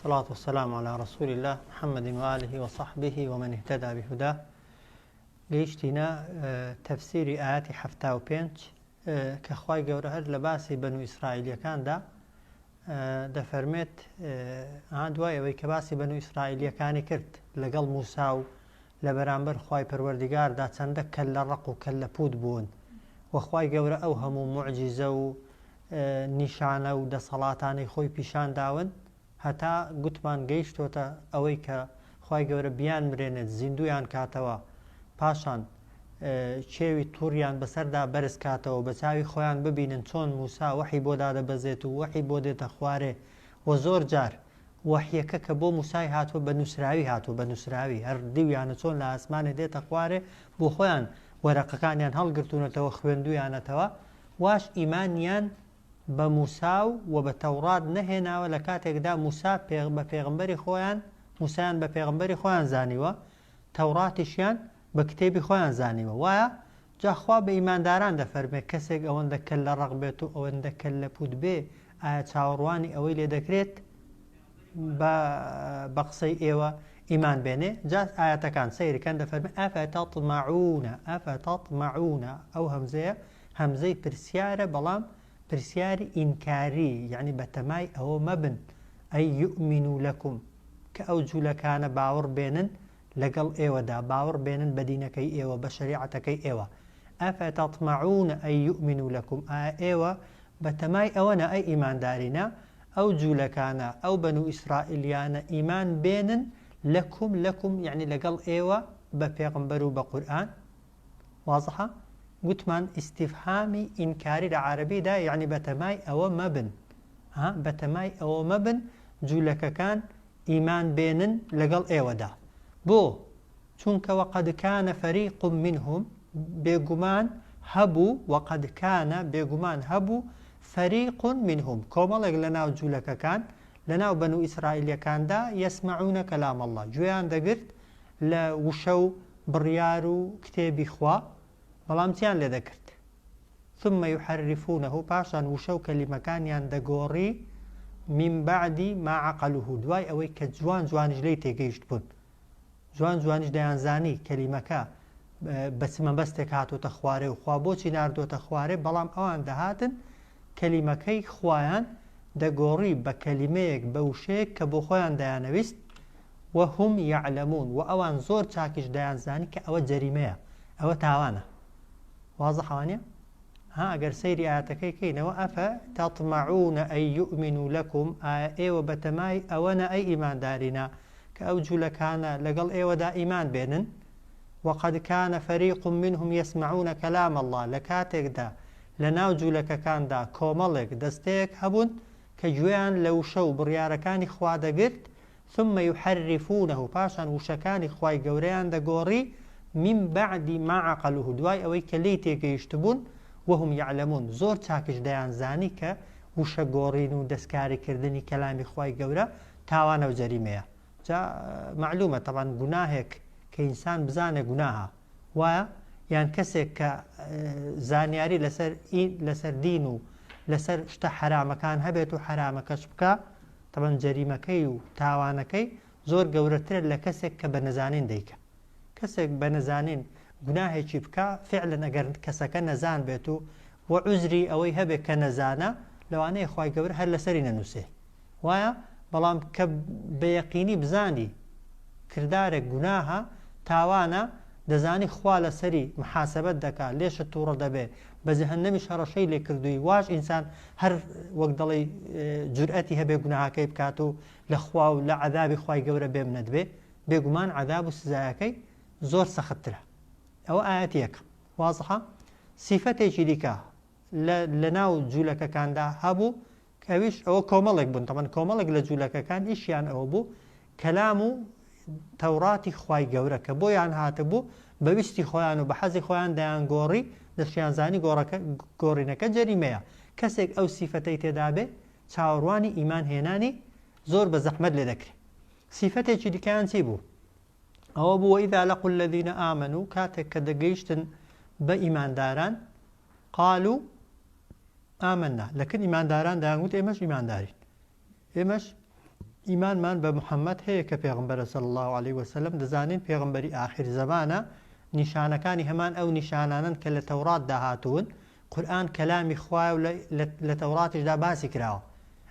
الصلاة والسلام على رسول الله محمد وآله وصحبه ومن اهتدى بهداه. قيشتنا تفسير آيات حفتا وبينج كخواي قورهر لباسي بنو إسرائيل كان دا دفرمت عادواي ويكباسي بنو إسرائيل كان كرت لقل موسى لبرامبر خواي پروردگار دا چندك كل رق وكل بود بون وخواي قوره أوهم معجزة نشانه و دەسەڵاتانی خۆی پیشان داون هەتا گوتمان گەیشتۆتە ئەوەی کە خوای گەورە بیان مرێنێت زیندویان کاتەوە پاشان چێوی تووریان بەسەردا بەرز کاتەوە بە چاوی خۆیان ببینن چۆن موسا وەحی بۆ دادەبەزێت و وەحی بۆ دێتە خوارێ و زۆر جار وەحیەکە کە بۆ موسای هاتووە بە نووسراوی هاتووە بە نووسراوی هەر دیویانە چۆن لە ئاسمانێ دێتە خوارێ بۆ خۆیان وەرەقەکانیان هەڵگرتوونەتەوە خوێندویانەتەوە واش ئیمانیان بە موسا و بە تەورات نەهێناوە لە کاتێکدا موسا بە پێغمبەری خۆیان موسایان بە پێغمبەری خۆیان زانیوە تەوراتیشیان بە کتێبی خۆیان زانیوە وایە جاخوا بە ئیمانداران دەفەرمێ کەسێک ئەوەندە کەل لە ڕق بێت و ئەوەندە کەل لە پوت بێ ئایا چاوەڕوانی ئەوەی لێ دەکرێت بە قسەی ئێوە ئیمان بێنێ جا ئاەتەکان سەیرەکان دەفەرمێ ئەفەتەطمەعونە ئەو هەمزەیە هەمزەی پرسیارە بەڵام پرسیاری ئینکاری یعنی بەتەمای ئەوە مەبن ئەی یؤمنوا لەکم کە ئەو جوولەکانە باوەڕ بێنن لەگەڵ ئێوەدا باوەڕ بێنن بە دینەکەی ئێوە بە شەریعەتەکەی ئێوە ئەفەتەطمەعونە ئەی یؤمنوا لەکم ئایا ئێوە بەتەمای ئەوەنە ئەی ئیماندارینە ئەو جوولەکانە ئەو بەنو ئیسرائیلیانە ئیمان بێنن لەکم یعنی لەگەڵ ئێوە بە پێغمبەر و بە قورئان وازحە گوتمان ئیستیفهامی ئینکاری لە عەرەبیدا یعنی بەتەمای ئەوە مەبن بەتەمای ئەوە مەبن جوولەکەکان ئیمان بێنن لەگەڵ ئێوەدا بۆ چونکە وەقەد کانە فەریق منهم بێگومان هەبوو وەقەد کانە بێگومان هەبوو فەریق منهم کۆمەڵێک لەناو جوولەکەکان لەناو بەنو ئیسرائیلیەکاندا یەسمەعونە کەلام الله گوێیان دەگرت لە وشە و بڕیار و کتێبی خوا بەڵام چیان لێ دەکرد ثم يحرفونه پاشان وشە و کەلیمەکانیان دەگۆڕی من بعدی ما عقلوه دوای ئەوەی کە جوانیش لی تێگەیشت بوون جوانیش دەیانزانی کەلیمەکە بە مەبەستێک هاتوۆتە خوارێ و خوا بۆچی ناردۆتە خوارێ بەڵام ئەوان دەهاتن کەلیمەکەی خوایان دەگۆڕی بە کەلیمەیەک بە وشەیەک کە بۆ خۆیان دەیانەویست وهم يعلمون و ئەوان زۆر چاکیش دەیانزانی کە ئەوە جەریمەیە ئەوە تاوانە وازحوانە ئەگەر سەیری ئاەتەکەی کەینەوە ئەفەتەطمەعونە ئەی یؤمنوا لەکم ئایا ئێوە بەتەمای ئەوەنە ئەی ئیماندارینە کە ئەو جوولەکانە لەگەڵ ئێوەدا ئیمان بێنن وقد كان فريق منهم يسمعون كلام الله لە کاتێکدا لە ناو جوولەکەکاندا کۆمەڵێک دەستەیەک هەبوون کە گوێیان لە وشە و بڕیارەکانی خوا دەگرت ثم يحرفونه پاشان وشەکانی خوای گەورەیان دەگۆڕی من بعد ما عقلوه دوای ئەوەی کە لی تێگەیشت بوون وهم يعلمون زۆر چاکش دەیانزانی کە وشە گۆڕین و دەستکاریکردنی کەلامی خوای گەورە تاوانە و جەریمەیە جا معلومە طبعا گوناهێک کە ئینسان بزانێ گوناهە وایە یان کەسێک کە زانیاری لەسەر دین و لەسەر شتە حرامەکان هەبێت و حرامەکەش بکە طبعا جەریمەکەی و تاوانەکەی زۆر گەورەترە لە کەسێک کە بە نەزانین دەیکە کەسێک بە نەزانین گوناهێکی بکە فعلەن ئەگەر کەسەکە نەزان بێت و عوزری ئەوەی هەبێت کە نەزانە لەوانەیە خوای گەورە هەر لەسەری نەنووسێ وایە بەڵام کە بەیەقینی بزانی کردارێک گوناهە تاوانە دەزانی خوا لەسەری محاسەبەت دەکات لێشت تووڕە دەبێ بە جەهەنەمیش هەڕەشەی لێ کردووی واش ئینسان هەر وەک دەڵێ جورئەتی هەبێ گوناهەکەی بکات و لە خوا و لە عەذابی خوای گەورە بێ بنەدبێ بێگومان عەذاب و سزایەکەی زۆر سەختترە ئەوە ئاەت یەک وازحە سیفەتێکی دیکە لە ناو جوولەکەکاندا هەبوو کەویش ئەوە کۆمەڵێک بوون تەمەن کۆمەڵێک لە جوولەکەکان ئیشیان ئەوە بوو کەلام و تەوراتی خوای گەورە کە بۆیان هاتبوو بەویستی خۆیان و بە حەزی خۆیان دەیان گۆڕی دەشیانزانی گۆڕینەکە جەریمەیە کەسێک ئەو سیفەتەی تێدا بێ چاوەڕوانی ئیمان هێنانی زۆر بە زەحمەت لێ دەکرێت سیفەتێکی دیکەیان چی بوو ئەوە بوو وإذا لقوا الذين آمنوا کاتێک کە دەگەیشتن بە ئیمانداران قالوا آمنا لەکن ئیمانداران دەیانگوت ئێمەش ئیماندارین ئێمەش ئیمانمان بە محەممەد هەیە کە پێغمبەرە صلی الله عليه وسلم دەزانین پێغمبەری آخر زمانە نیشانەکانی هەمان ئەو نیشانانن کە لە تەورات داهاتوون قورئان کەلامی خوایە و لە تەوراتیشدا باسی کراوە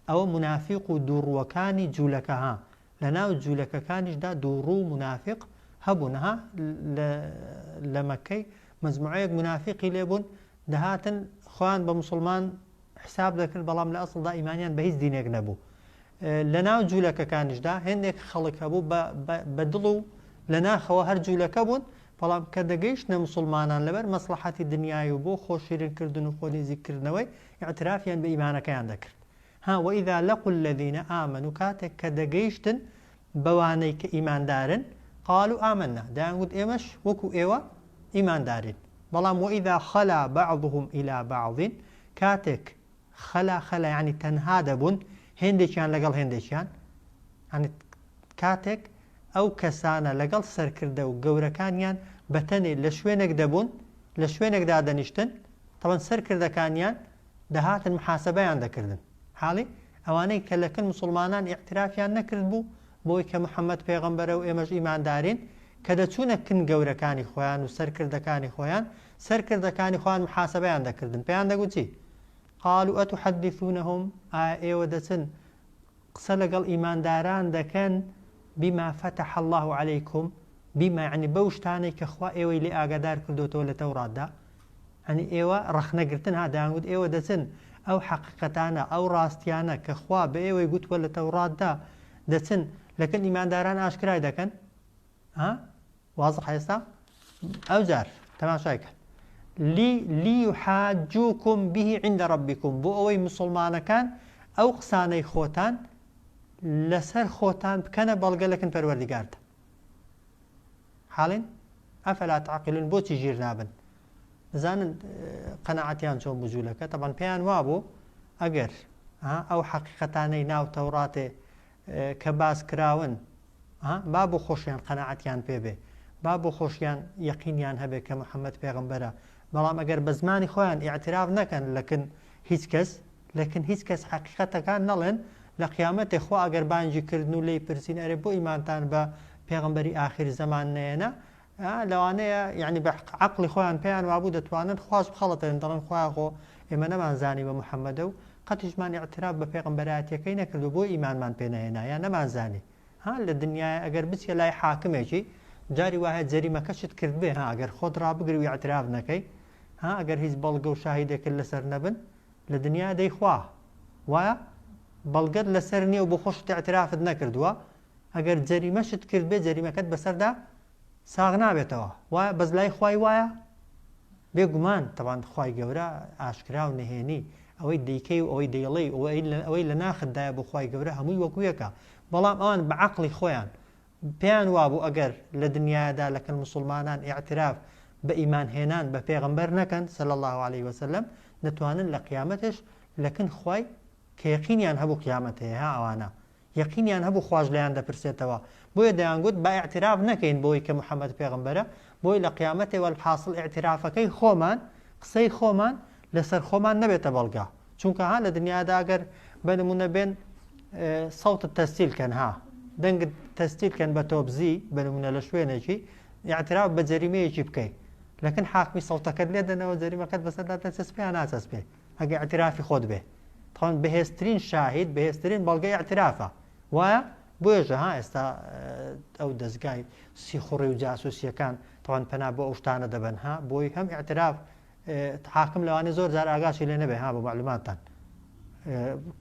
ئەوە منافق و دووڕووەکانی جوولەکەها لە ناو جوولەکەکانیشدا دووڕوو منافق هەبوونها لە مەکەی مەجموعەیەک منافقی لێبوون دەهاتن خۆیان بە موسڵمان حساب دەکرد بەڵام لە ئەسڵدا ئیمانیان بە هیچ دینێک نەبوو لە ناو جوولەکەکانیشدا هێندێک خەڵک هەبوو بە دڵ و لە ناخەوە هەر جوولەکە بوون بەڵام کە دەگەیشتە موسڵمانان لەبەر مەسلحەتی دنیای و بۆ خۆشیرنکردن و خۆنێزیکردنەوەی ئیعترافیان بە ئیمانەکەیان دەکرد وإذا لقوا الذين آمنوا كاتك كدقيشتن بواني كإيمان قالوا آمنا دانقود إيمش وكو إيوة إيمان دارين بلام وإذا خلا بعضهم إلى بعض كاتك خلا يعني تنهادبون هندشان لقل هندشان يعني كاتك أو كسانا لقل سركردو قوركانيان بتني لشوينك دبون لشوينك دادنشتن طبعا سركردكانيان دهات المحاسبة عندكردن حاڵی ئەوانەی کە لەکن مسلمانان ئیعترافیان نەکرد بوو بۆی کە محەممەد پێغەمبەرە و ئێمەش ئیماندارین کە دەچوونە کن گەورەکانی خۆیان و سەرکردەکانی خۆیان سەرکردەکانی خۆیان محاسبەیان دەکردن پێیان دەگوتی قالوا ئەتحەدیثونەهم ئێوە دەچن قسە لەگەڵ ئیمانداران دەکەن بما فتح الله عليكم بما يعني بەو شتانەی کە خوا ئێوەی لێ ئاگادار کردوتەوە لە تەوراتدا يعني ئێوە ڕەخنەگرتن دەیانگوت ئێوە دەچن ئەو حەقیقەتانە ئەو ڕاستیانە کە خوا بە ئێوەی گوتووە لە تەوراتدا دەچن لەکن ئیمانداران ئاشکرای دەکەن وازح ئێستا ئەو جار تەماشایکە لیحاجوکم به عند ربکم بۆ ئەوەی مسڵمانەکان ئەو قسانەی خۆتان لەسەر خۆتان بکەنە بەڵگە لەکن پەروەردیگارتە حاڵین ئەفەلا تعقیلون بۆچی ژیر نابن زانن قەناعەتیان چۆن بجوولەکە طبعا پێیان وابوو ئەگەر ئەو حەقیقەتانەی ناو تەوراتێ کە باس کراون با بۆ خۆشیان قەناعەتیان پێبێ با بۆ خۆشیان یەقینیان هەبێ کە محەممەد پێغەمبەرە بەڵام ئەگەر بە زمانی خۆیان ئیعتراف نەکەن لەکن هیچ کەس لەکن هیچ کەس حەقیقەتەکان نەڵێن لە قیامەتێ خۆ ئەگەر بانجی کردن و لی پرسین ئەرێ بۆ ئیمانتان بە پێغەمبەری ئاخر زەمان نێنە لەوانەیە یعنی بە عەقڵی خۆیان پێیان وابوو دەتوانن خواش بخەڵەتێن دەڵێن خوایەخۆ ئێمە نەمانزانی بە محەممەدە و قەتیشمان ئیعتراف بە پێغەمبەرایەتیەکەی نەکردو بۆ ئیمانمان پێ نەهێنا یان نەمانزانی لە دنیای ئەگەر بچێ لای حاکمێکی جاری وایە جەریمەکەشت کرد بێ ئەگەر خۆت ڕابگری و ئیعتراف نەکەی ئەگەر هیچ بەڵگە و شاهیدێکرد لەسەر نەبن لە دنیا دەیخوا وایە بەڵگەت لەسەر نییە و بۆ خۆشت ئیعترافت نەکردووە ئەگەر جەریمەشت کرد بێ جەریمەکەت بەسەردا ساغ نابێتەوە وایە بەس لای خوای وایە بێگومان تەوان خوای گەورە ئاشکرا و نهێنی ئەوەی دەیکەی و ئەوەی دەیڵێ ئەوەی لە ناخدایە بۆ خوای گەورە هەمووی وەکوویەکە بەڵام ئەوان بە عەقڵی خۆیان پێیان وابوو ئەگەر لە دنیادا لەکەن مسلمانان ئیعتراف بە ئیمان هێنان بە پێغەمبەر نەکەن صلی الله عليه وسلم دەتوانن لە قیامەتش لەکن خوای کە یەقینیان هەبوو قیامەت هەیە ئەوانە یەقینیان هەبوو خواش لەیان دەپرسێتەوە بۆیە دەیانگوت با ئیعتراف نەکەین بۆی کە محەممەد پێغەمبەرە بۆی لە قیامەتێ وەالحاصڵ ئیعترافەکەی خۆمان قسەی خۆمان لەسەر خۆمان نەبێتە بەڵگا چونکە لە دنیادا ئەگەر بەنمونە بێن سەوتت تەستیلکەن دەنگت تەستیلکەن بە تۆبزی بەنمونە لە شوێنێکی ئیعتراف بە جەریمەیەکی بکەیت لەکن حاکمی سەوتەکەت لێ دەنەوە جەریمەکەت بەسەردا دەچەسپێیان ناچەسپێ ئەگەر ئیعترافی خۆت بێ تەوان بەهێزترین شاهید بەهێزترین بەڵگەی ئیعترافە وایە بۆیەژە ئێستا ئەو دەستگای سیخوڕی و جاسوسیەکان تەوان پەنا بۆ ئەو شتانە دەبن بۆی هەم ئیعتراف حاکم لەوانێ زۆر جار ئاگاشی لێ نەبێ بۆ معلوماتان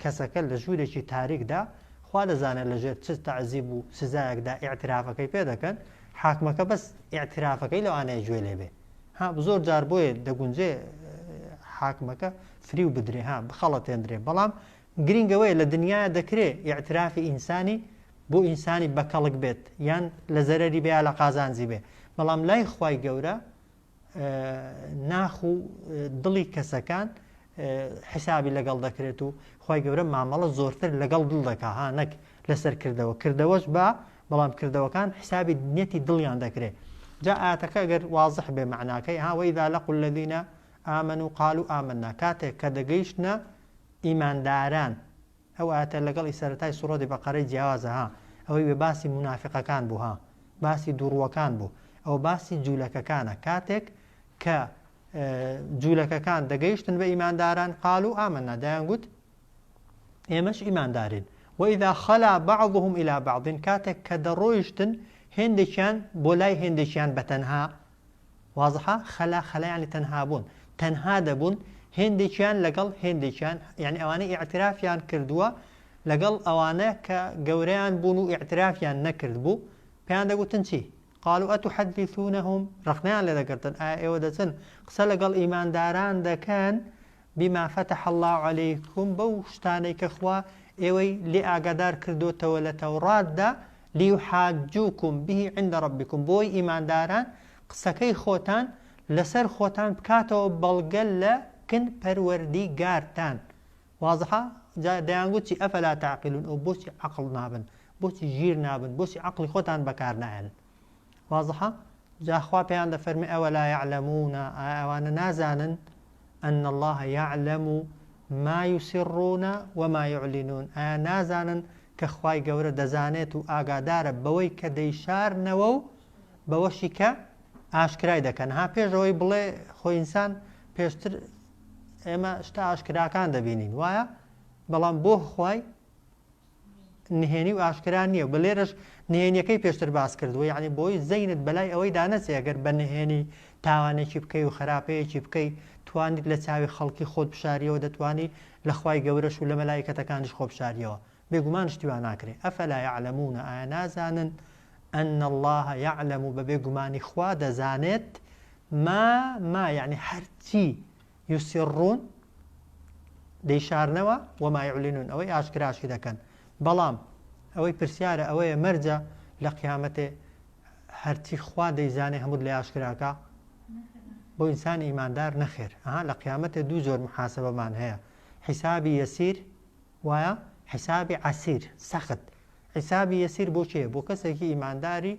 کەسەکە لە ژوورێکی تاریکدا خوا دەزانێت لەژێر چ تەعزیب و سزایەکدا ئیعترافەکەی پێ دەکەن حاکمەکە بەس ئیعترافەکەی لەوانەیە گوێ لێ بێ زۆر جار بۆیە دەگونجێ حاکمەکە فری و بدرێ بخەڵەتێنرێ بەڵام گرنگەوەی لە دنیا دەکرێت ئیعترافی ئینسانی بۆ ئینسانی بەکەڵک بێت یان لە زەرەری بێ لە قازانجی بێ بەڵام لای خوای گەورە ناخ و دڵی کەسەکان حسابی لەگەڵ دەکرێت و خوای گەورە مامەڵە زۆرتر لەگەڵ دڵ دەکا نەک لەسەر کردەوە کردەوەش بەڵام کردەوەکان حسابی نێتی دڵیان دەکرێت جا ئاەتەکە ئەگەر وازح بێ معناکەی وإذا لقوا الذين آمنوا قالوا آمنا کاتێک کە دەگەیشتنە ئیمانداران ئەو ئاتە لەگەڵی سەرەتای سوڕەتی بەقەرەی جیاوازە ها ئەوەی بە باسی منافقەکان بوو ها باسی دوڕوەکان بوو ئەو باسی جوولەکەکانە کاتێک کە جوولەکەکان دەگەیشتن بە ئیمانداران قال و ئامەنا دەیانگوت ئێمەش ئیماندارین وإذا خلا بعضهم إلى بعض كاتك كدرويشتن هندشان بولاي هندشان بتنها واضحة خلا يعني تنها بون تنها دبون هندشان لقل هندشان يعني أواني اعترافيان كردوا لقل أوانا كجوريان بونو اعترافيان نكردبو بيان دقو تنشي قالوا أتحدثونهم رخنان لذكرتن ودتن قصة لقل إيمان داران دا كان بما فتح الله عليكم بوشتاني كخوا ئێوەی لێ ئاگادار کردوتەوە لە تەوراتدا لیحاجوکم به عند ربکم بۆی ئیمانداران قسەکەی خۆتان لەسەر خۆتان بکاتەوە بەڵگە لە کن پەروەردیگارتان واضحە دەیانگوتی ئەفەلا تعقیلون ئەو بۆچی عەقڵ نابن بۆچی ژیر نابن بۆچی عەقڵی خۆتان بەکار نایەن واضحە جاخوا پێیان دەفەرمێ ئەوەلا یعلەمون ئەوانە نازانن أن الله يعلم ما يسرون وما يعلنون نازانن كخواي گەورە دەزانێت و ئاگادارە بەوەی کە دەیشارنەوە و بەوەشی کە ئاشکرای دەکەن ها پێشەوەی بڵێ خۆی ئینسان پێشتر ئێمە شتا ئاشکراکان دەبینین وایە بەڵام بۆ خوای نهێنی و ئاشکرا نییە بە لێرەش نهێنیەکەی پێشتر باس کردووە یعنی بۆی زەینت بەلای ئەوەی دانەچێ ئەگەر بە نهێنی تاوانێکی بکەی و خراپەیەکی بکەی توانیت لە چاوی خەڵکی خۆت بشاریەوە دەتوانی لە خوای گەورەش و لە مەلایکەتەکانیش خۆ بشاریەوە بێگومان شتیوان ناکرێ ئەفەلا یعلەمون ئایا نازانن أن الله يعلم ببێگومانی خوا دەزانێت ما يعني هەرچی يسرون دەیشارنەوە وما يعلنون ئەوەی ئاشکراشی دەکەن بەڵام ئەوەی پرسیارە ئەوەیە مەرجە لە قیامەتێ هەرچی خوا دەیزانێ هەموو لە ئاشکراکە بۆ ئینسان ئیماندار نەخێر لە قیامەتە دوو زۆر محاسبەمان هەیە حیسابی یەسیر وایە حیسابی عەسیر سەخت حیسابی یەسیر بۆ چێ بۆ کەسێکی ئیمانداری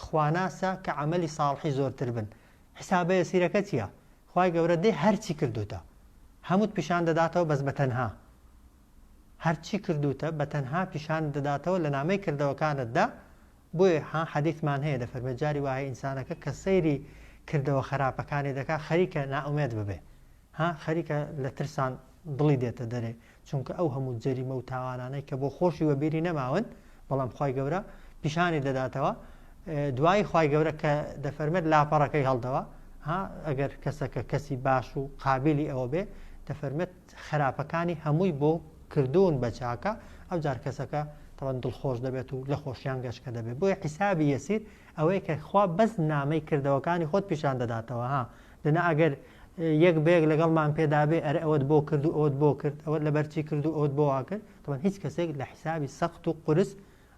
خواناسە کە عەمەلی ساڵحی زۆرتر بن حیسابە یەسیرەکە چییە خوای گەورە دێ هەرچی کردوتە هەمووت پیشان دەداتەوە بەس بە تەنها هەرچی کردوتە بە تەنها پیشان دەداتەوە لە نامەی کردەوەکانتدا بۆیە حەدیثمان هەیە دەفەرمێت جاری وایە ئینسانەکە کە سەیری کردەوە خراپەکانی دەکا خەریکە ناومێد ببێ خەریکە لە ترسان دڵی دێتە دەرێ چونکە ئەو هەموو جەریمە و تاوانانەی کە بۆ خۆشی وەبیری نەماون بەڵام خوای گەورە پیشانی دەداتەوە دوای خوای گەورە کە دەفەرمێت لاپەڕەکەی هەڵدەوە ئەگەر کەسەکە کەسی باش و قابلی ئەوە بێ دەفەرمێت خراپەکانی هەمووی بۆ کردوون بە چاکە ئەو جار کەسەکە تەوان دڵخۆش دەبێت و لە خۆشیان گەشکە دەبێت بۆیە حیسابی یەسیر ئەوەی کە خوا بەس نامەی کردەوەکانی خۆت پیشان دەداتەوە دنا ئەگەر یەک بێک لەگەڵمان پێدابێ ئەرە ئەوەت بۆ کرد و ئەوت بۆ کرد ئەوەت لە بەرچی کرد و ئەوت بۆ واکرد تەوان هیچ کەسێک لە حیسابی سەخت و قورس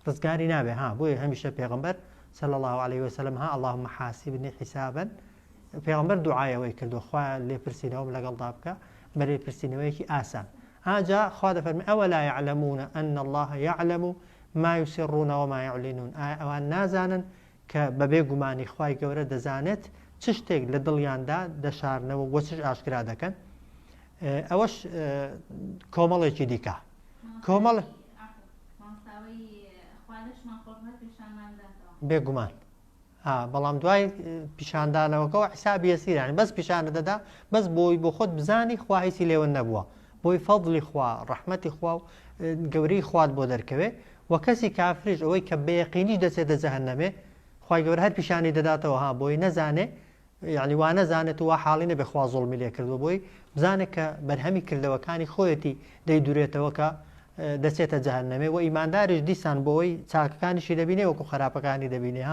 ڕزگاری نابێ بۆیە هەمیشە پێغەمبەر صلى الله عليه وسلم اللهم حاسبني حسابا پێغەمبەر دوعایەوەی کردو خوا لێ پرسینەوەم لەگەڵدا بکە بەلێ پرسینەوەیەکی ئاسان جا خوا دەفەرمێ ئەوەلا يعلمون أن الله يعلم ما يسرون وما يعلنون ئەوان نازانن کە بەبێ گومانی خوای گەورە دەزانێت چ شتێک لە دڵیاندا دەشارنەوە وە چش ئاشکرا دەکەن ئەوەش کۆمەڵێکی دیکە کۆمەڵ بێگومان بەڵام دوای پیشاندانەوەکەەوە حسابی یەسیرانی بەس پیشانە دەدا بەس بۆی بۆ خۆت بزانی خوا هیچی لێوە نەبووە بۆی فەضلی خوا ڕەحمەتی خوا و گەورەی خوات بۆ دەرکەوێ و کەسی کافریش ئەوەی کە بەیەقینیش دەچێتە جەهەنەمێ خوای گەورە هەر پیشانی دەداتەوە بۆی نەزانێ یعنی وا نەزانێت و وا حاڵی نەبێ خوا زوڵمی لێ کردووە بۆی بزانێت کە بەرهەمی کردەوەکانی خۆیەتی دەیدورێتەوە کە دەچێتە جەهەنەمێ و ئیمانداریش دیسان بۆی چاکەکانیشی دەبینێ وەکو خراپەکانی دەبینێ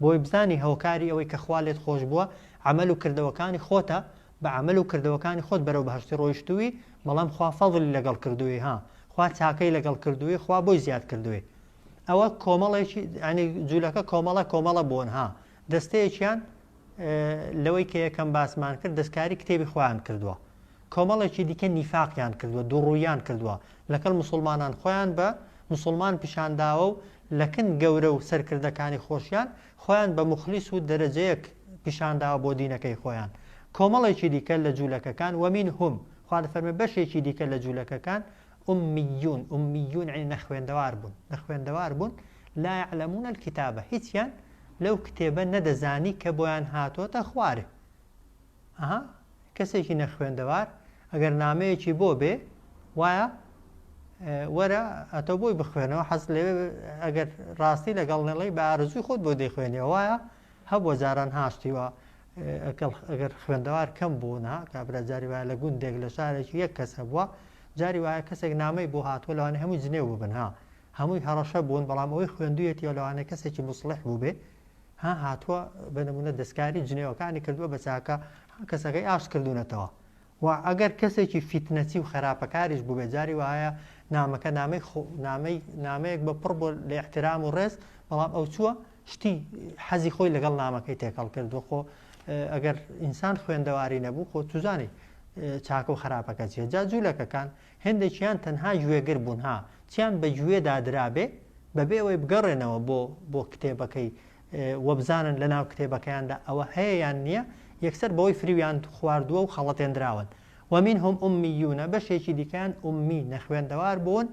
بۆی بزانی هەوکاری ئەوەی کە خوا لێت خۆش بووە عەمەل و کردەوەکانی خۆتە بە عەمەل و کردەوەکانی خۆت بەرەو بەهەشتی ڕۆیشتووی بەڵام خوا فەضلی لەگەڵ کردووی خوا چاکەی لەگەڵ کردووی خوا بۆی زیاد کردووی ئەوە کۆمەڵێکی ینی جوولەکە کۆمەڵە بوون دەستەیەکیان لەوەی کە یەکەم باسمان کرد دەستکاری کتێبی خۆیان کردووە کۆمەڵێکی دیکە نیفاقیان کردووە دوڕوویان کردووە لەگەڵ موسڵمانان خۆیان بە موسڵمان پیشانداوە و لەکن گەورە و سەرکردەکانی خۆشیان خۆیان بە مخلیس و دەرەجەیەک پیشانداوە بۆ دینەکەی خۆیان کۆمەڵێکی دیکە لە جوولەکەکان وەمین هوم خوا دەفەرمێ بەشێکی دیکە لە جوولەکەکان أميون أميون يعني نخوين دوار بون لا يعلمون الكتابة هيتيان لو كتابة ندزاني كبوان هاتو تخواره کەسێکی نەخوێندەوار ئەگەر نامەیەکی بۆ بێ وایە وەرە ئەتۆ بۆی بخوێنەوە حەز لێ ئەگەر ڕاستی لەگەڵ نەڵی بە ئارزووی خۆت بۆ دەیخوێنیەوە وایە هەبووە جاران هاشتیوە ئەگەر خوێندەوار کەم بوونا کابرا جاری وایە لە گوندێک لە شارێکی یەک کەس هەبووە جاری وایە کەسێک نامەی بۆ هاتووە لەوانە هەمووی جنێو ببن هەمووی هەڕەشە بوون بەڵام ئەوەی خوێندوویەتی لەوانە کەسێکی مصلح بوو بێ هاتووە بە نمونە دەستکاری جنێوەکانی کردووە بە چاکە کەسەکەی ئاش کردوونەتەوە و ئەگەر کەسێکی فیتنەچی و خراپەکاریش بوو بێجاری وایە نامەکە نامەیەک بە پڕ بۆ لە احترام و ڕێز بەڵام ئەو چووە شتی حەزی خۆی لەگەڵ نامەکەی تێکەڵ کردو خۆ ئەگەر ئینسان خوێندەواری نەبوو خۆ توزانی چاکە و خراپەکە چیە جا جوولەکەکان هێندێکیان تەنها گوێگر بوون چیان بە گوێ دادرابێ بەبێ ئەوەی بگەڕێنەوە بۆ کتێبەکەی وەبزانن لە ناو کتێبەکەیاندا ئەوە هەیەیان نییە یەکسەر بەوەی فریویان خواردووە و خەڵەتێنراون ومنهم أميون بەشێکی دیکەیان ئومی نەخوێندەوار بوون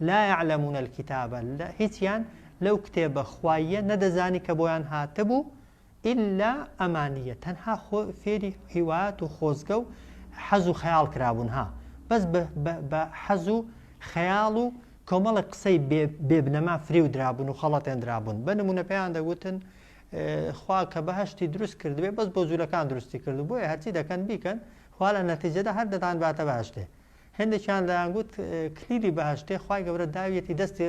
لا يعلمون الكتابە هیچیان لەو کتێبە خواییە نەدەزانی کە بۆیان هاتبوو إلا ئەمانیە تەنها فێری هیوات و خۆزگە و حەز و خەیاڵ کرابوون بەس بە حەز و خەیاڵ و کۆمەڵی قسەی بێبنەما فری و درابوون و خەڵەتێنرابوون بە نمونە پێیان دەگوتن خوا کە بەهشتی دروست کردبێ بەس بۆ جوولەکان دروستی کرد بۆیە هەرچی دەکەن بیکەن خوا لە نەتیجەدا هەر دەتان باتە بەهشتێ هێندێکیان لەیان گوت کلیلی بەهشتێ خوای گەورە داویەتی دەستی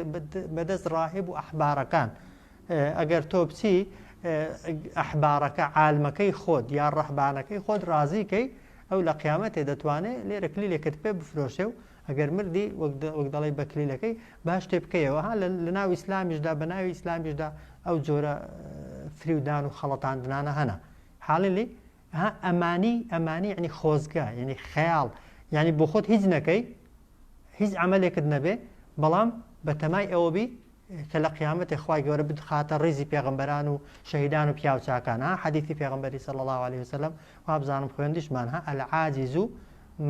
بەدەست ڕاهب و ئەحبارەکان ئەگەر تۆ بچی ئەحبارەکە عالمەکەی خۆت یا ڕەحبانەکەی خۆت ڕازیکەی ئەو لە قیامەتێ دەتوانێت لێرە کلیلێکت پێ بفرۆشێ و ئەگەر مردی وەک دەڵی بە کلیلەکەی باش تێ بکەیەوە لە ناو ئیسلامیشدا بە ناوی ئیسلامیشدا ئەو جۆرە فریودان و خەڵەتاندنانە هەنا حاڵی ئەمانی ینی خۆزگە ینی خەیاڵ ینی بۆ خۆت هیچ نەکەی هیچ عملێکت نەبێ بەڵام بە تەمای ئەوەبی کە لە قیامەتێ خوای گەورە بخاتە ڕێزی پێغەمبەران و شەهیدان و پیاوچاکان حەدیثی پێغەمبەری صلی الله عليه وسلم وابزانم خوێندیشمان العاجز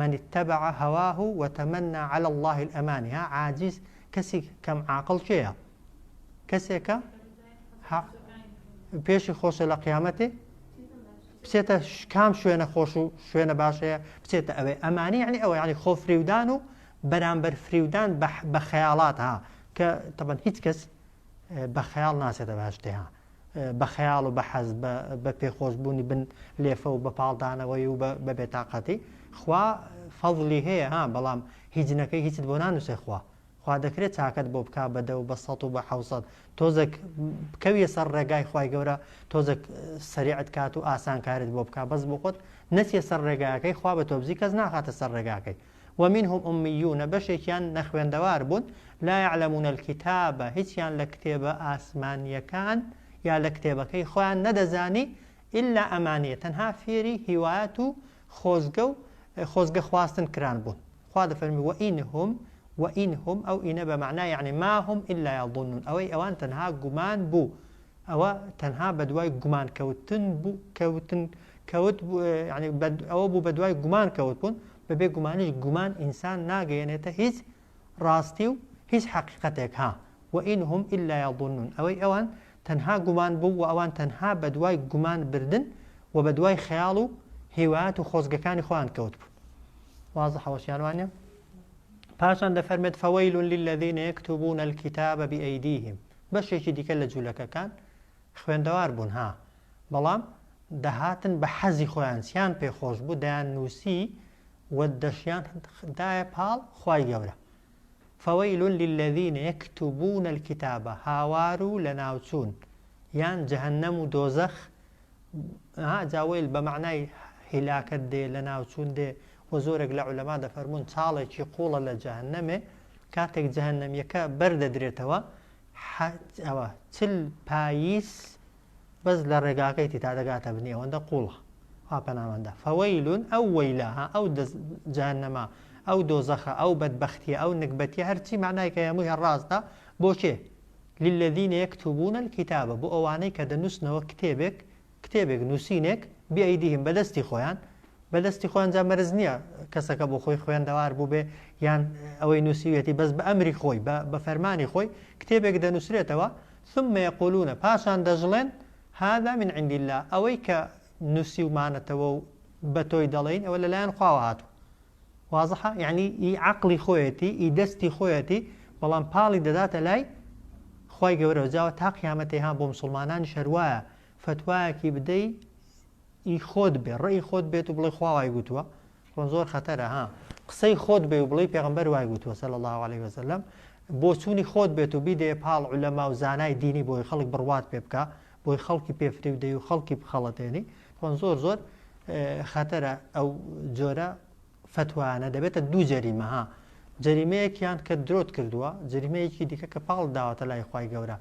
من اتبع هواه وتمنى على الله الأماني عاجز کەسی کەم عاقڵ کێیە کەسێکە پێشی خۆشە لە قیامەتێ بچێتە کام شوێنە خۆش و شوێنە باشەیە بچێتە ئەوێ ئەمانی ینی ئەوە ینی خۆ فریودان و بەرامبەر فریودان بە خەیاڵات کە تەبەن هیچ کەس بە خەیاڵ ناسێتە باشتێ بە خەیاڵ و بە حەز بە پێخۆشبوونی بن لێفە و بە پاڵدانەوەی و بە بێتاقەتی خوا فەضلی هەیە بەڵام هیچنەکەی هیچت بۆ نانووسێ خوا دەکرێت چاکەت بۆ بک بە 10 و بە 100 و بە 600 تۆزێک بکەویە سەر ڕێگای خوای گەورە تۆزێک سەریعت کات و ئاسانکارت بۆ بک بەس بۆ خۆت نەچیە سەر ڕێگایەکەی خوا بە تۆ بزی کەس ناخاتە سەر ڕێگاکەی ومنهم أميون بەشێکیان نەخوێندەوار بوون لا يعلمون الكتابە هیچیان لە کتێبە ئاسمانیەکان یا لە کتێبەکەی خۆیان نەدەزانی إلا ئەمانیە تەنها فێری هیوات و خۆزگە خواستن کران بوون خوا دەفەرمی وإنهم أو إن بمعنى يعني ما هم إلا يظنون أوان تنها جمان بو أو تنها بدواي جمان كوت يعني أو بو بدواي جمان كوت بون ببي جمانش جمان إنسان ناقينته هيز راستيو هيز حقيقتك وإنهم إلا يظنون أوان تنها جمان بو وأوان تنها بدواي جمان بردن وبدواي خيالو هوات وخوزق كان إخوان كوت بو واضح وشيانوانيا پاشان دەفەرمێت فەوەیل للذین یەکتبون الكتاب بأيديهم بەشێکی دیکە لە جوولەکەکان خوێندەوار بوون بەڵام دەهاتن بە حەزی خۆیان سیان پێخۆش بوو دەیان نووسی و دەشیان دایە پاڵ خوای گەورە فەوەیل للذین یەکتبون الكتاب هاوار و لە ناوچوون یان جەهەنەم و دۆزەخ جاویل بە معنای هیلاکت دێ لە ناوچوون دێ وزورك لعلماء دفرمون صالة قولة لجهنم كاتك جهنم يكا برد دريتوا تل بايس بس للرقاقي تتعدقات ابنية وانده قولة هابنا وانده فويل أو ويلاها أو جهنم أو دوزخة أو بدبختية أو نكبتية هرتي معناه كياموه الراس ده بوشي للذين يكتبون الكتاب بو اواني كده نسنوا كتابك نسينك بأيديهم بدستي خويان بەدەستی خۆیان جا مەرز نییە کەسەکە بۆ خۆی خوێندەوار بوو بێ یان ئەوەی نووسیوێتی بەس بە ئەمری خۆی بە فەرمانی خۆی کتێبێک دەنووسرێتەوە ثم يقولون پاشان دەژڵێن هذا من عند الله ئەوەی کە نووسیومانەتەوە و بە تۆی دەڵێن ئەوە لەلایەن خواوە هاتوو واضحە یعنی ئی عەقڵی خۆیەتی ئی دەستی خۆیەتی بەڵام پاڵی دەداتە لای خی گەورە جاوە تا قیامەتی ها بۆ مسلمانانی شەروایە فتوایەکی بدەی ئی خۆت بێ ڕێی خۆت بێت و بڵێ خوا وای گوتووە زۆر خەتەرە ها قسەی خۆت بێ و بڵێ پێغەمبەر وای گوتووە صلی الله عليه وسلم بۆ چوونی خۆت بێت و بیدێ پاڵ عولەما و زانای دینی بۆی خەڵک بڕوات پێ بکە بۆی خەڵکی پێفری و دەی و خەڵکی بخەڵەتێنی زۆر خەتەرە ئەو جۆرە فتوانە دەبێتە دوو جەریمە ها جەریمەیەکیان کە درۆت کردووە جەریمەیەکی دیکە کە پاڵ داوەتە لای خوای گەورە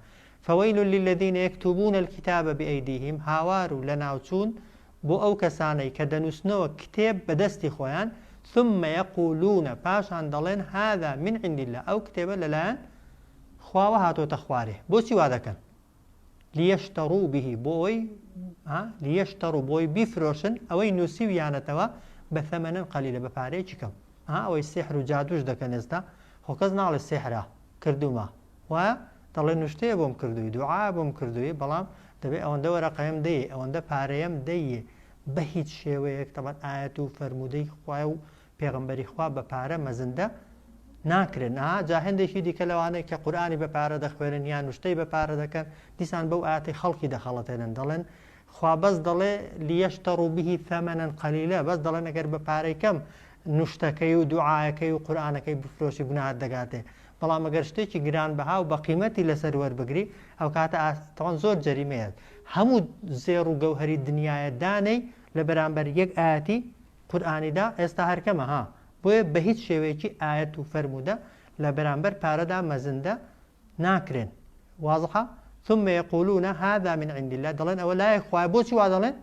فويل للذين يكتبون الكتاب بأيديهم هاوار لناوچون بۆ ئەو کەسانەی کە دەنووسنەوە کتێب بەدەستی خۆیان ثم يقولون پاشان دەڵێن هذا من عند الله ئەو کتێبە لەلایەن خواوە هاتۆتە خوارێ بۆچی وا دەکەن ليشتروا به بۆی ليشتروا بۆی بیفرۆشن ئەوەی نووسیویانەتەوە بە ثەمەنن قەلیلە بە پارەیەکی کەم ئەوەی سحر و جادوش دەکەن ئێستا خۆ کەس ناڵێ سحرە کردومە وایە دەڵێ نوشتەیە بۆم کردووی دوعا بۆم کردووی بەڵام دەبێت ئەوەندە وەرەقەیەم دەیە ئەوەندە پارەیەم دەیە بە هیچ شێوەیەک تەبەت ئاەت و فەرمودەی خوای و پێغەمبەری خوا بە پارە مەزندە ناکرن جا هەندێکی دیکە لەوانەیە کە قورئانی بە پارە دەخوێنن یان نوشتەی بە پارە دەکەن دیسان بەو ئاەتی خەڵکی دەخەڵەتێنن دەڵێن خوا بەس دەڵێ لیەشتەڕوا به ثەمەنەن قەلیلە بەس دەڵێن ئەگەر بە پارەی کەم نوشتەکەی و دوعاەکەی و قورئانەکەی بفرۆشی گوناهت دەگاتێ بەڵام ئەگەر شتێکی گران بەها و بە قیمەتی لەسەر وەربگری ئەو کاتە تەوان زۆر جەریمەیە هەموو زێڕ و گەوهەری دنیاە دانەی لە بەرامبەر یەک ئاەتی قورئانیدا ئێستا هەرکەمە بۆیە بە هیچ شێوەیەکی ئاەت و فەرمودە لە بەرامبەر پارەدا مەزندە ناکرێن واضحە ثم يقولون هذا من عند الله دەڵێن ئەوە لای خوای بۆچی وا دەڵێن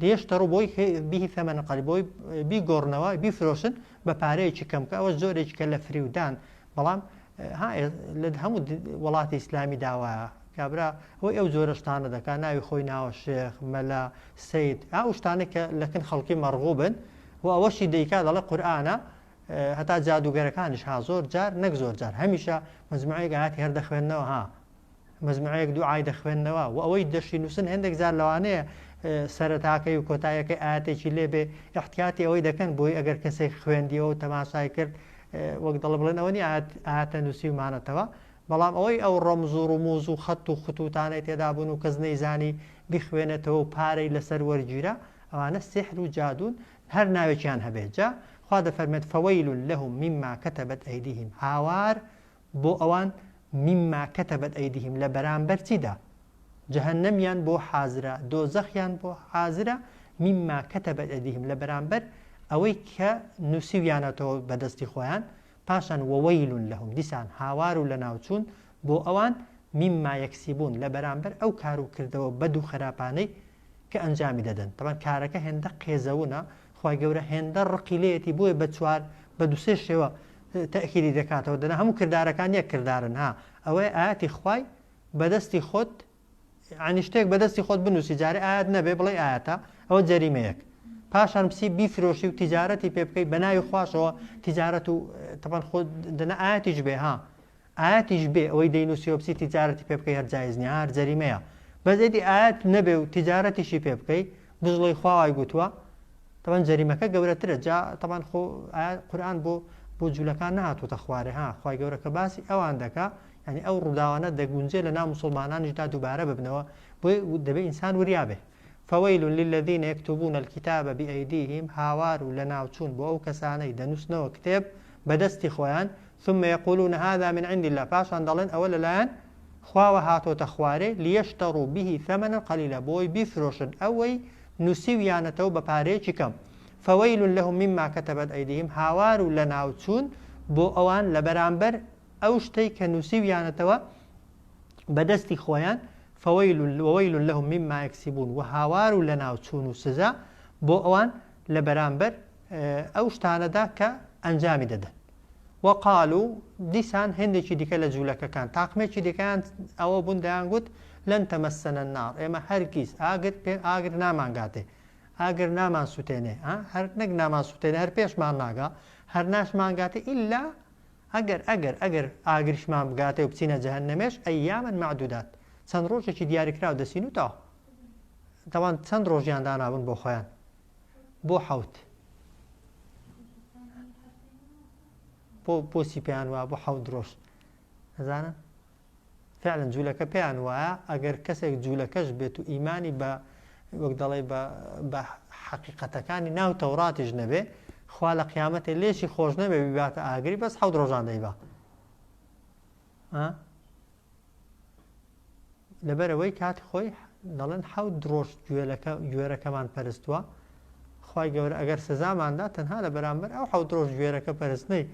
ليشتروا بۆی به ثەمەنەن قەلیل بۆی بیگۆڕنەوە بیفرۆشن بە پارەیەکی کەم کە ئەوە زۆرێکی کە لە فریودان بەڵام لە هەموو وڵاتی ئیسلامی داوایە کابرا هۆی ئەو جۆرە شتانە دەکات ناوی خۆی ناوە شێخ مەلا سەید ئەو شتانە کە لەکن خەڵکی مەرغوبن و ئەوەشی دەیکا دەڵێ قورئانە هەتا جادوگەرەکانیش زۆر جار نەک زۆر جار هەمیشە مەجموعەیەک ئاەتی هەر دەخوێندنەوە مەجموعەیەک دوعای دەخوێندنەوە و ئەوەی دەشی نووسن هەندێک جار لەوانەیە سەرەتاکەی و کۆتایەکەی ئاەتێکی لێبێ احتیاتی ئەوەی دەکەن بۆی ئەگەر کەسێک خوێندیەوە و تەماشای کرد وەک دەڵێ بڵێن ئەوە نی ئاەتە نووسیومانەتەوە بەڵام ئەوەی ئەو ڕەمز و ڕموز و خەت و خطوتانەی تێدا بوون و کەس نەیزانی بخوێنێتەوە و پارەی لەسەر وەرگیرە ئەوانە سحر و جادون هەر ناوێکیان هەبێت جا خوا دەفەرمێت فويل لهم مما كتبت أيديهم هاوار بۆ ئەوان مما كتبت أيديهم لە بەرامبەر چیدا جەهەنەمیان بۆ حازرە دۆزەخیان بۆ حازرە مما كتبت أيديهم لە بەرامبەر ئەوەی کە نووسیویانەتەوە بەدەستی خۆیان پاشان وويل لهم دیسان هاوار و لە ناوچوون بۆ ئەوان مما یەکسیبوون لە بەرامبەر ئەو کار و کردەوە بەد و خراپانەی کە ئەنجامی دەدەن تەمان کارەکە هێندە قێزەونە خی گەورە هێندە ڕقیلەتی بۆیە بە چوار بە دوسێ شێوە تەکیری دەکاتەوە دەنا هەموو کردارەکان یەک کردارن ئەوەی ئاەتی خوای بەدەستی خۆت عنی شتێک بەدەستی خۆت بنووسی جارێ ئاەت نەبێ بڵێ ئاەتە ئەوە جەریمەیەک پاشان پسی بیفرۆشی و تیجارەتی پێ بکەیت بە ناوی خواشەوە تیجارەت و تەمان خۆ دەنا ئاەتیش بێ ئاەتیش بێ ئەوەی دەینووسی و پسی تیجارەتی پێ بکەی هەر جایز نیە هەر جەریمەیە بەزێتی ئاەت نەبێ و تیجارەتیشی پێ بکەی بژڵی خواوای گوتووە تەمان جەریمەکە گەورەترە جا تەمان خۆ قورئان بۆ جوولەکان نهاتوتە خوارێ خی گەورە کە باسی ئەوان دەکا ینی ئەو ڕووداوانە دەگونجێ لە ناو مسلمانانیشدا دووبارە ببنەوە بۆی دەبێت ئینسان وریابێ فويل للذين يكتبون الكتاب بأيديهم هاوار لناوچون بۆ ئەو کەسانەی دەنووسنەوە کتێب بەدەستی خۆیان ثم يقولون هذا من عند الله پاشان دەڵێن ئەوە لەلایەن خواوە هاتۆتە خوارێ ليشتروا به ثمنا قليلا بۆی بیفرۆشن ئەوەی نووسیویانەتەوە بە پارەیەکی کەم فويل لهم مما كتبت أيديهم هاوار لناوچون بۆ ئەوان لە بەرامبەر ئەو شتەی کە نووسیویانەتەوە بەدەستی خۆیان وويل لهم مما يكسبون وهاوار لناوچون و سزا بۆ ئەوان لە بەرامبەر ئەو شتانەدا کە ئەنجامی دەدەن وقالوا دیسان هەندێکی دیکە لە جوولەکەکان تاقمێکی دیکەیان ئەوە بوون دەیانگوت لەن تەمەسەنە النار ئێمە هەرگیز ئاگر نامانگاتێ ئاگر نامان سووتێنێ هەر نەک نامان سووتێنێ هەر پێشمان ناگا هەر ناشمان گاتێ ئیلا ئەگەر ئاگریشمان بگاتێ و بچینە جەهەنەمێش ئەیامن معدودات چەند ڕۆژێکی دیاریکراو دەسین و تاوە تاوان چەند ڕۆژیان دانابوون بۆ خۆیان بۆ حەوت بۆسی پێیان وە بۆ حەوت ڕۆژ نەزانن فعلا جوولەکە پێیان وایە ئەگەر کەسێک جوولەکەش بێت و ئیمانی بە وەک دەڵێ بە حەقیقەتەکانی ناو تەوراتیش نەبێ خوا لە قیامەتێ لێشی خۆش نەبێ بباتە ئاگری بەس حەوت ڕۆژان دەیبا لەبەرەوەی کاتی خۆی دەڵێن حەوت ڕۆژ گوێرەکەمان پەرستووە خوای گەورە ئەگەر سزاماندا تەنها لە بەرامبەر ئەو حەوت ڕۆژ گوێرەکە پەرستنەی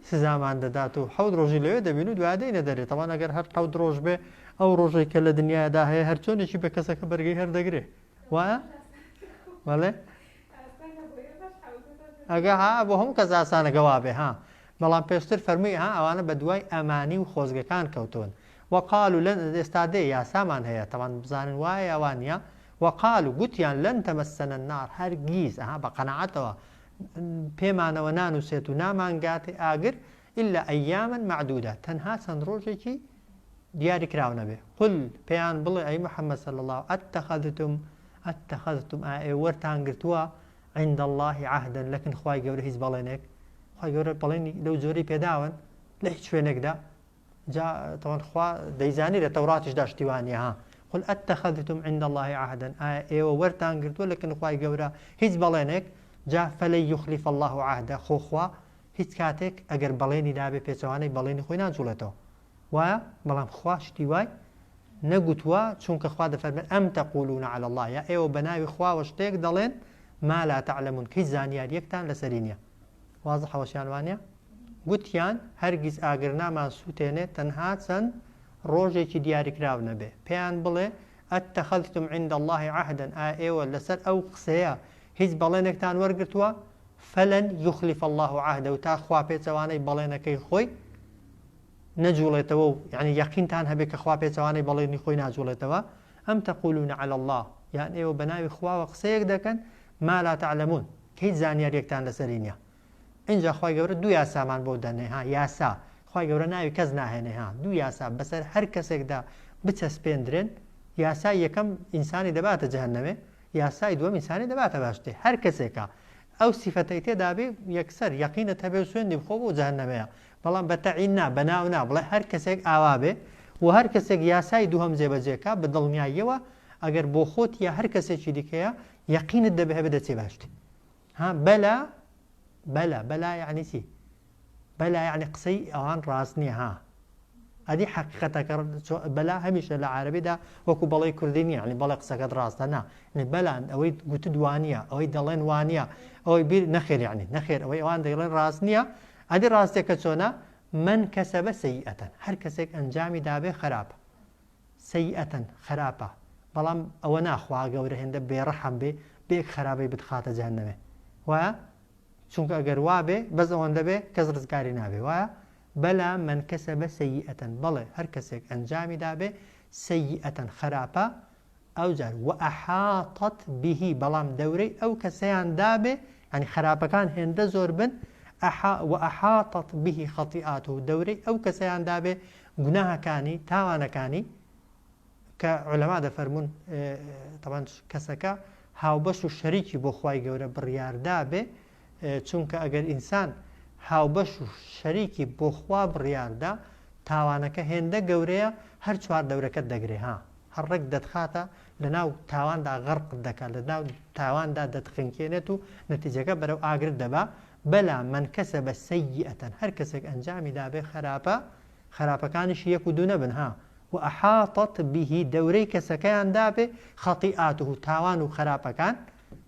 سزامان دەدات و حەوت ڕۆژی لەوێ دەبین و دوادەی نەدەرێت تەوان ئەگەر هەر حەوت ڕۆژ بێ ئەو ڕۆژێک کە لە دنیادا هەیە هەر چۆنێکی بە کەسەکە بەرگەی هەردەگرێ وایە بەڵێ ئەگە بۆ هەموو کەس ئاسانەگەوا بێ بەڵام پێشتر فەرمووی ئەوانە بە دوای ئەمانی و خۆزگەکان کەوتون وەقال و لەن ئێستا دێ یاسامان هەیە تەوان بزانن وایە ئەوانە وەقال و گوتیان لەن تەمەسەنە النار هەرگیز بە قەنەعەتەوە پێمانەوە نانووسێت و نامانگاتێ ئاگر ئیلا ئەیامن معدودە تەنها چەند ڕۆژێکی دیاریکراو نەبێ قل پێیان بڵێ ئەی محەممەد صلی الله ئەتەخەذتم وەرتان گرتووە عند الله عهدا لەکن خوای گەورە هیچ بەڵێنێک خوای گەورە بەڵێنی لەو زۆری پێداون لە هیچ شوێنێکدا تەوان خوا دەیزانی لە تەوراتیشدا شتیوانیە قل ئەتەخەذتم عند الله عهدا ئێوە وەرتان گرتووە لەکن خوای گەورە هیچ بەڵێنێک جا فەلەن یخلیف الله عهدا خۆخوا هیچ کاتێک ئەگەر بەڵێنی دابێ پێچەوانەی بەڵێنی خۆی ناجوڵێتەوە وایە بەڵام خوا شتی وای نەگوتووە چونکە خوا دەفەرمێت ئەم تەقولون على الله یا ئێوە بە ناوی خواوە شتێک دەڵێن ما لا تعلمون کەی زانیاریەکتان لەسەری نییە وازح هەوەشیان وانە گوتیان هەرگیز ئاگر نامان سووتێنێت تەنها چەند ڕۆژێکی دیاریکراو نەبێ پێیان بڵێ ئەتەخەذتم عند الله عهدا ئێوە لەسەر ئەو قسەیە هیچ بەڵێنێکتان وەرگرتووە فەلەن یخلیف الله عهدا و تا خوا پێچەوانەی بەڵێنەکەی خۆی نەجوڵێتەوە و یعنی یەقینتان هەبێت کە خوا پێچەوانەی بەڵێنی خۆی ناجوڵێتەوە ئەم تەقولون على الله یان ئێوە بە ناوی خواوە قسەیەک دەکەن ما لا تعلمون کە هیچ زانیاریەکتان لەسەری نییە اینجا خوای گەورە دوو یاسامان بۆ دەنێ یاسا خوای گەورە ناوی کەس ناهێنێ دوو یاسا بەسەر هەر کەسێکدا بچەسپێندرێن یاسای یەکەم ئینسانی دەباتە جەهەنەمێ یاسای دووەم ئینسانی دەباتە باشتێ هەر کەسێکە ئەو سیفەتەی تێدا بێ یەکسەر یەقینە هەبێ و سوێندی بخۆ بۆ جەهەنەمەیە بەڵام بە تەعین نا بەناو نا بڵێ هەر کەسێک ئاوا بێ و هەر کەسێک یاسای دووهەم جێبەجێکە بە دڵنیاییەوە ئەگەر بۆ خۆت یا هەر کەسێکی دیکەیە یەقینت دەبێ هەبێ دەچێ باشتێ بەلا یعنی چی بەلا یعنی قسەی ئەوان ڕاست نییە ئەدی حەقیقەتەکە بەلا هەمیشە لە عارەبیدا وەکو بەڵێ کوردی نییە ینی بەڵێ قسەکەت ڕاستە نا بەلان ئەوەی گوتت وانە ئەوەی دەڵێن وانە ئەوەی بیر نەخێر یعنی نەخێر ئەوەی ئەوان دەڵێن ڕاست نییە ئەدی ڕاستێکە چۆنە من کەسەبە سەیئەتەن هەر کەسێک ئەنجامی دابێ خراپە سەیئەتەن خراپە بەڵام ئەوە ناخوا گەورە هێندە بێڕەحەم بێ بێک خراپەی بتخاتە جەهەنەمێ وایە چونکە ئەگەر وابێ بەس ئەوەندە بێ کەس ڕزگاری نابێ وایە بەلا من کەسەبە سەیئەتەن بەڵێ هەر کەسێک ئەنجامی دابێ سەیئەتەن خراپە ئەو جار وەئەحاطەت بیهی بەڵام دەورەی ئەو کەسەیان دابێ ینی خراپەکان هێندە زۆر بن وەئەحاطەت بیهی خەطیئاتو دەورەی ئەو کەسەیان دابێ گوناهەکانی تاوانەکانی کە عولەما دەفەرمون تەبەن کەسەکە هاوبەش و شەریکی بۆ خوای گەورە بڕیاردا بێ چونکە ئەگەر ئینسان هاوبەش و شەریکی بۆ خوا بڕیاردا تاوانەکە هێندە گەورەیە هەر چوار دەورەکەت دەگرێ هەر ڕێک دەتخاتە لە ناو تاواندا غەرق دەکات لە ناو تاواندا دەتخنکێنێت و نەتیجەکە بەرەو ئاگر دەبا بەلا من کەسەبە سەیئەتەن هەر کەسێک ئەنجامی دابێ خراپە خراپەکانیش یەک و دوو نەبن وأحاطت به دوري كسكان دابي خطيئاته تاوان وخرابكان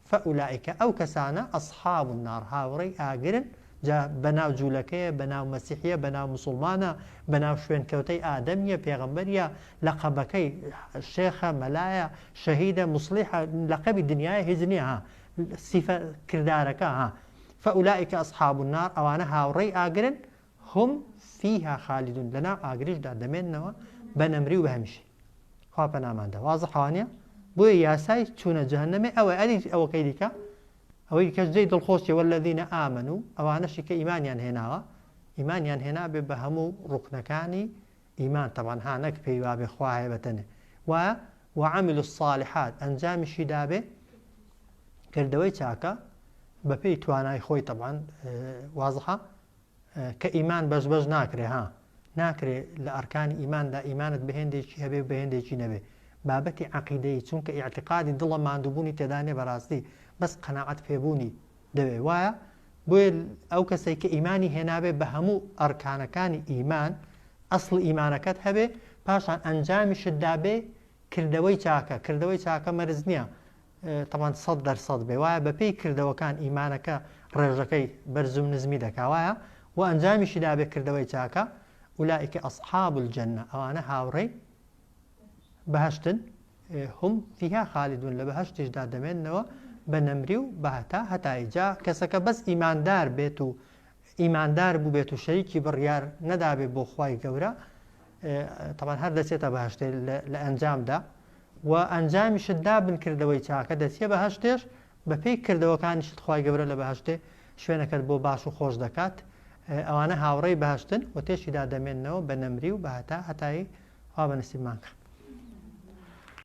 فأولئك أو كسانا أصحاب النار هاوري آقرن جا بناو جولكية بناو مسيحية بناو مسلمانة بناو شوين كوتي آدمية بيغمبرية لقبكي الشيخة ملايا شهيدة مصلحة لقب الدنيا هزنيها صفة كردارك فأولئك أصحاب النار أوانا هاوري آقرن هم فيها خالدون لنا آقرش دا دمين نوا بنمري وبهمشي خواب نامان ده واضح وانيا بۆیە یاسای چوونە جەهەنەمێ ئەوە ئەلی ئەوەکەی دیکە ئەوەی کەس جێی دڵخۆشیە والذینە ئامن و ئەوانەشی کە ئیمانیان هێناوە ئیمانیان هێنابێ بە هەموو ڕوکنەکانی ئیمان تەبەن ها نەک پێی وابێ خوا هەیە بەتەنێ وعملوا الصالحات ئەنجامیشی دابێ کردەوەی چاکە بەپێی توانای خۆی تەبەن وازحە کە ئیمان بەش ناکرێ ها ناکرێ لە ئەرکانی ئیماندا ئیمانت بەهێندێکی هەبێ و بەهێندێکی نەبێ بابەتی عەقیدەی چونکە ئیعتقادی دڵە ماندووبوونی تێدانێ بەڕاستی بەس قەناعەت پێبوونی دەوێ وایە بۆیە ئەو کەسێک کە ئیمانی هێنابێ بە هەموو ئەرکانەکانی ئیمان ئەسڵ ئیمانەکەت هەبێ پاشان ئەنجامیشت دابێ کردەوەی چاکە مەرز نییە تەمان 100% بێ وایە بەپێی کردەوەکان ئیمانەکە ڕێژەکەی بەرزوم نزمی دەکا وایە و ئەنجامیشی دابێ کردەوەی چاکە ئولائیکە ئەصحاب الجەنە ئەوانە هاوڕێی بەهەشتن هم فيها خالدون لە بەهەشتیشدا دەمێننەوە بە نەمری و بەهەتا هەتایجا کەسەکە بەس ئیماندار بێت و ئیماندار بوو بێت و شەریکی بڕیار نەدابێت بۆ خوای گەورە تەمان هەر دەچێتە بەهەشتێ لە ئەنجامدا و ئەنجامیشت دابن کردەوەی چاکە دەچێ بەهەشتێش بەپێی کردەوەکانیشت خوای گەورە لە بەهەشتێ شوێنەکەت بۆ باش و خۆش دەکات ئەوانە هاوڕێی بەهەشتن و تێشیدا دەمێننەوە بە نەمری و بەهەتا هەتایی وا بە نسیبمان کرد